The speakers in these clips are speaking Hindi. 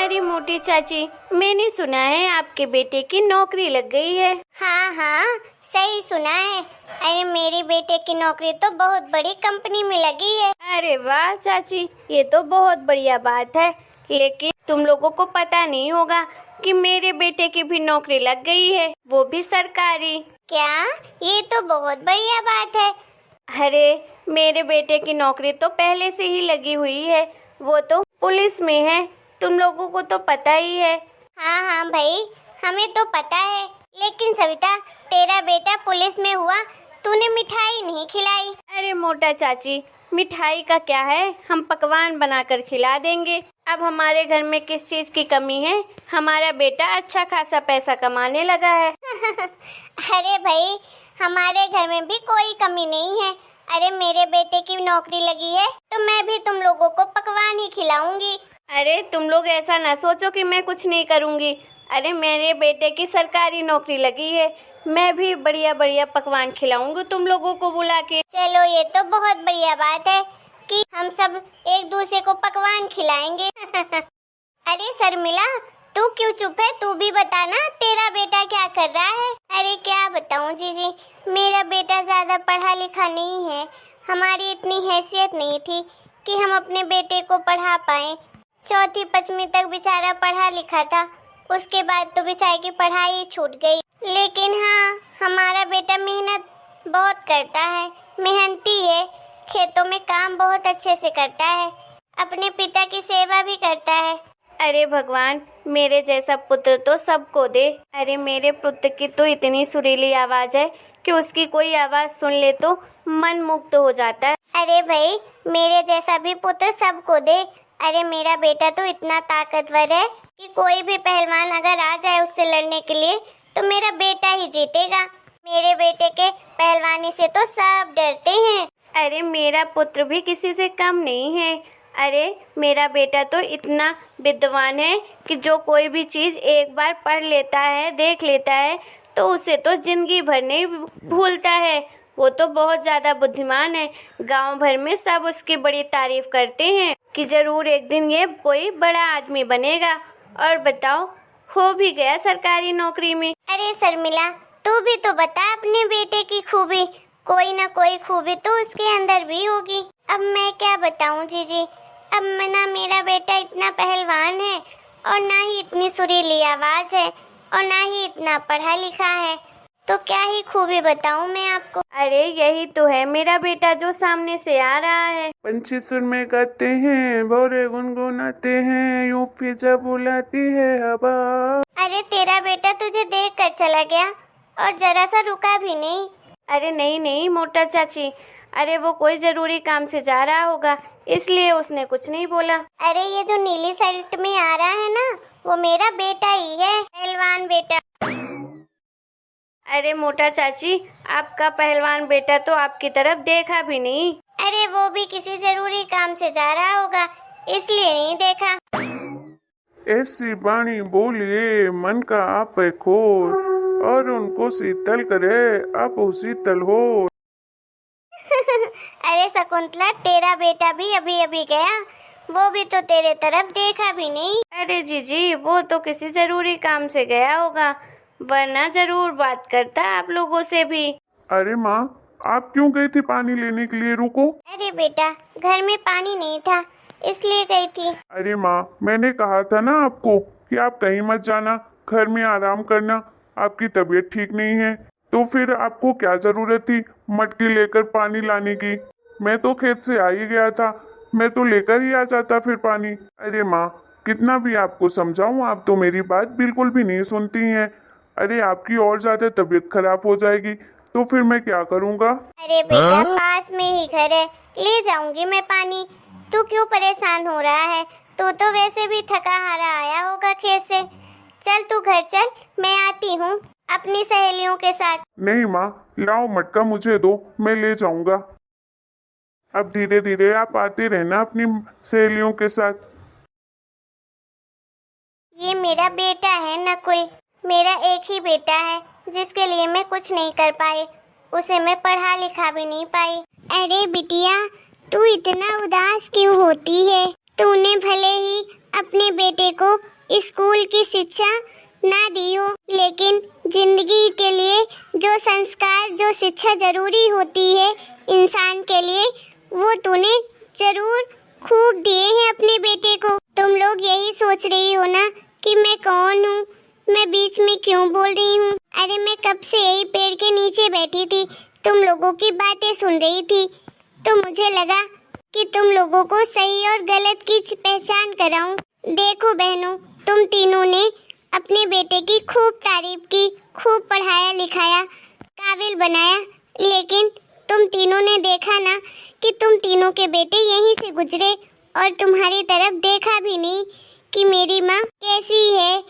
अरे मोटी चाची, मैंने सुना है आपके बेटे की नौकरी लग गई है। हाँ हाँ, सही सुना है। अरे मेरे बेटे की नौकरी तो बहुत बड़ी कंपनी में लगी है। अरे वाह चाची, ये तो बहुत बढ़िया बात है। लेकिन तुम लोगों को पता नहीं होगा कि मेरे बेटे की भी नौकरी लग गई है, वो भी सरकारी। क्या? ये तो बहुत बढ़िया बात है। अरे मेरे बेटे की नौकरी तो पहले से ही लगी हुई है, वो तो पुलिस में है। तुम लोगों को तो पता ही है। हाँ हाँ भाई, हमें तो पता है। लेकिन सविता, तेरा बेटा पुलिस में हुआ, तूने मिठाई नहीं खिलाई। अरे मोटा चाची, मिठाई का क्या है, हम पकवान बनाकर खिला देंगे। अब हमारे घर में किस चीज की कमी है? हमारा बेटा अच्छा खासा पैसा कमाने लगा है। अरे भाई, हमारे घर में भी कोई कमी नहीं है। अरे मेरे बेटे की नौकरी लगी है तो मैं भी तुम लोगों को पकवान ही खिलाऊंगी। अरे तुम लोग ऐसा ना सोचो कि मैं कुछ नहीं करूंगी। अरे मेरे बेटे की सरकारी नौकरी लगी है, मैं भी बढ़िया बढ़िया पकवान खिलाऊंगी तुम लोगों को बुला के। चलो, ये तो बहुत बढ़िया बात है कि हम सब एक दूसरे को पकवान खिलाएंगे। अरे शर्मिला, तू क्यों चुप है? तू भी बता ना, तेरा बेटा क्या कर रहा है? अरे क्या बताऊं जीजी, मेरा बेटा ज्यादा पढ़ा लिखा नहीं है। हमारी इतनी हैसियत नहीं थी कि हम अपने बेटे को पढ़ा पाए। चौथी पांचवी तक बेचारा पढ़ा लिखा था, उसके बाद तो बेचारे की पढ़ाई छूट गई। लेकिन हाँ, हमारा बेटा मेहनत बहुत करता है, मेहनती है, खेतों में काम बहुत अच्छे से करता है, अपने पिता की सेवा भी करता है। अरे भगवान, मेरे जैसा पुत्र तो सबको दे। अरे मेरे पुत्र की तो इतनी सुरीली आवाज है कि उसकी कोई आवाज सुन ले तो मन मुग्ध हो जाता है। अरे भाई, मेरे जैसा भी पुत्र सबको दे। अरे मेरा बेटा तो इतना ताकतवर है कि कोई भी पहलवान अगर आ जाए उससे लड़ने के लिए तो मेरा बेटा ही जीतेगा। मेरे बेटे के पहलवानी से तो सब डरते हैं। अरे मेरा पुत्र भी किसी से कम नहीं है। अरे मेरा बेटा तो इतना विद्वान है कि जो कोई भी चीज एक बार पढ़ लेता है, देख लेता है, तो उसे तो जिंदगी भर नहीं भूलता है। वो तो बहुत ज्यादा बुद्धिमान है। गांव भर में सब उसकी बड़ी तारीफ करते हैं कि जरूर एक दिन ये कोई बड़ा आदमी बनेगा। और बताओ, हो भी गया सरकारी नौकरी में। अरे शर्मिला, तू भी तो बता अपने बेटे की खूबी। कोई ना कोई खूबी तो उसके अंदर भी होगी। अब मैं क्या बताऊं जीजी, अब ना मेरा बेटा इतना पहलवान है और ना ही इतनी सुरीली आवाज है और ना ही इतना पढ़ा लिखा है, तो क्या ही खूबी बताऊं मैं आपको। अरे यही तो है मेरा बेटा जो सामने से आ रहा है। पंछी सुर में गाते हैं, भौरे गुनगुनाते हैं, यूं फिजा बुलाती है हवा। अरे तेरा बेटा तुझे देख कर चला गया और जरा सा रुका भी नहीं। अरे नहीं नहीं मोटा चाची, अरे वो कोई जरूरी काम से जा रहा होगा, इसलिए उसने कुछ नहीं बोला। अरे ये जो नीली शर्ट में आ रहा है ना, वो मेरा बेटा ही है, पहलवान बेटा। अरे मोटा चाची, आपका पहलवान बेटा तो आपकी तरफ देखा भी नहीं। अरे वो भी किसी जरूरी काम से जा रहा होगा, इसलिए नहीं देखा। ऐसी बाणी बोलिए मन का आप है खोर, और उनको शीतल करे आप शीतल हो। अरे शकुंतला, तेरा बेटा भी अभी अभी गया, वो भी तो तेरे तरफ देखा भी नहीं। अरे जीजी, वो तो किसी जरूरी काम से गया होगा, वरना जरूर बात करता आप लोगों से भी। अरे माँ, आप क्यों गई थी पानी लेने के लिए? रुको। अरे बेटा, घर में पानी नहीं था, इसलिए गई थी। अरे माँ, मैंने कहा था ना आपको कि आप कहीं मत जाना, घर में आराम करना। आपकी तबीयत ठीक नहीं है तो फिर आपको क्या जरूरत थी मटकी लेकर पानी लाने की? मैं तो खेत से आ ही गया था, मैं तो लेकर ही आ जाता फिर पानी। अरे माँ, कितना भी आपको समझाऊं, आप तो मेरी बात बिल्कुल भी नहीं सुनती हैं। अरे आपकी और ज्यादा तबीयत खराब हो जाएगी तो फिर मैं क्या करूँगा? अरे बेटा, पास में ही घर है, ले जाऊंगी मैं पानी। तू क्यों परेशान हो रहा है? तू तो वैसे भी थका हारा आया होगा खेत से। चल तू घर चल, मैं आती हूँ अपनी सहेलियों के साथ। नहीं माँ, लाओ मटका मुझे दो, मैं ले जाऊंगा। अब धीरे धीरे आप आते रहना अपनी सहेलियों के साथ। ये मेरा बेटा है नकुल, मेरा एक ही बेटा है जिसके लिए मैं कुछ नहीं कर पाई, उसे मैं पढ़ा लिखा भी नहीं पाई। अरे बिटिया, तू इतना उदास क्यों होती है? तूने भले ही अब अपने बेटे को स्कूल की शिक्षा ना दी हो, लेकिन जिंदगी के लिए जो संस्कार, जो शिक्षा जरूरी होती है इंसान के लिए, वो तूने जरूर खूब दिए हैं अपने बेटे को। तुम लोग यही सोच रही हो ना कि मैं कौन हूँ, मैं बीच में क्यों बोल रही हूँ। अरे मैं कब से यही पेड़ के नीचे बैठी थी, तुम लोगों की बातें सुन रही थी, तो मुझे लगा कि तुम लोगों को सही और गलत की पहचान कराऊं। देखो बहनों, तुम तीनों ने अपने बेटे की खूब तारीफ की, खूब पढ़ाया लिखाया, काबिल बनाया, लेकिन तुम तीनों ने देखा ना कि तुम तीनों के बेटे यहीं से गुजरे और तुम्हारी तरफ देखा भी नहीं कि मेरी माँ कैसी है,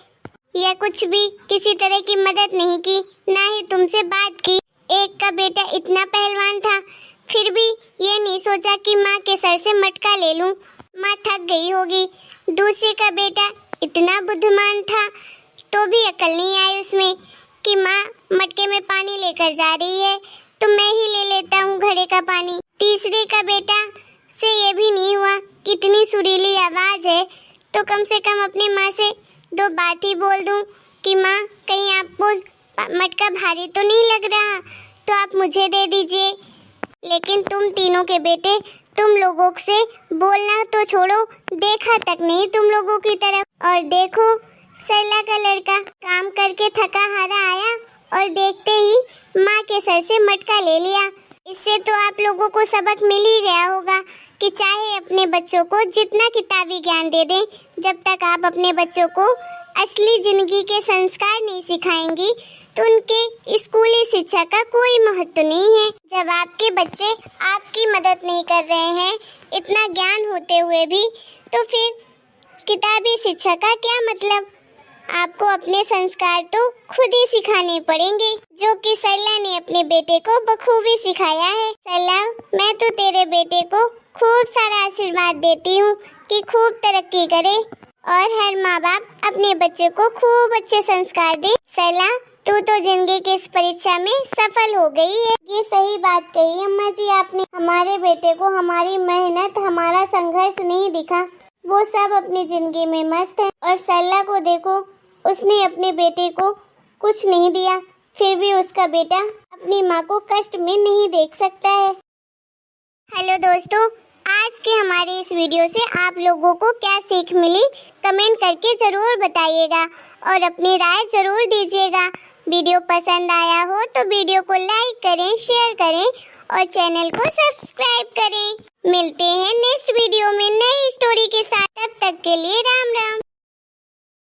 या कुछ भी किसी तरह की मदद नहीं की, ना ही तुमसे बात की। एक का बेटा इतना पहलवान था, फिर भी ये नहीं सोचा कि माँ के सर से मटका ले लूं, माँ थक गई होगी। दूसरे का बेटा इतना बुद्धिमान था, तो भी अकल नहीं आई उसमें कि माँ मटके में पानी लेकर जा रही है तो मैं ही ले लेता हूँ घड़े का पानी। तीसरे का बेटा से ये भी नहीं हुआ, कितनी सुरीली आवाज़ है, तो कम से कम अपनी माँ से दो बात ही बोल दूँ कि माँ कहीं आपको मटका भारी तो नहीं लग रहा, तो आप मुझे दे दीजिए। लेकिन तुम तीनों के बेटे, तुम लोगों से बोलना तो छोड़ो, देखा तक नहीं तुम लोगों की तरफ। और देखो, सरला का लड़का काम करके थका हारा आया और देखते ही माँ के सर से मटका ले लिया। इससे तो आप लोगों को सबक मिल ही गया होगा कि चाहे अपने बच्चों को जितना किताबी ज्ञान दे दें, जब तक आप अपने बच्चों को असली जिंदगी के संस्कार नहीं सिखाएंगी तो उनके स्कूली शिक्षा का कोई महत्व नहीं है। जब आपके बच्चे आपकी मदद नहीं कर रहे हैं इतना ज्ञान होते हुए भी, तो फिर किताबी शिक्षा का क्या मतलब। आपको अपने संस्कार तो खुद ही सिखाने पड़ेंगे, जो कि सरला ने अपने बेटे को बखूबी सिखाया है। सरला, मैं तो तेरे बेटे को खूब सारा आशीर्वाद देती हूँ कि खूब तरक्की करे और हर माँ बाप अपने बच्चे को खूब अच्छे संस्कार दे। सरला, तू तो जिंदगी की इस परीक्षा में सफल हो गई है। ये सही बात कही अम्मा जी आपने। हमारे बेटे को हमारी मेहनत, हमारा संघर्ष नहीं दिखा, वो सब अपनी जिंदगी में मस्त है। और सरला को देखो, उसने अपने बेटे को कुछ नहीं दिया, फिर भी उसका बेटा अपनी माँ को कष्ट में नहीं देख सकता है। हेलो दोस्तों, आज के हमारे इस वीडियो से आप लोगों को क्या सीख मिली, कमेंट करके ज़रूर बताइएगा और अपनी राय ज़रूर दीजिएगा। वीडियो पसंद आया हो तो वीडियो को लाइक करें, शेयर करें और चैनल को सब्सक्राइब करें। मिलते हैं नेक्स्ट वीडियो में नई स्टोरी के साथ। तब तक के लिए राम राम।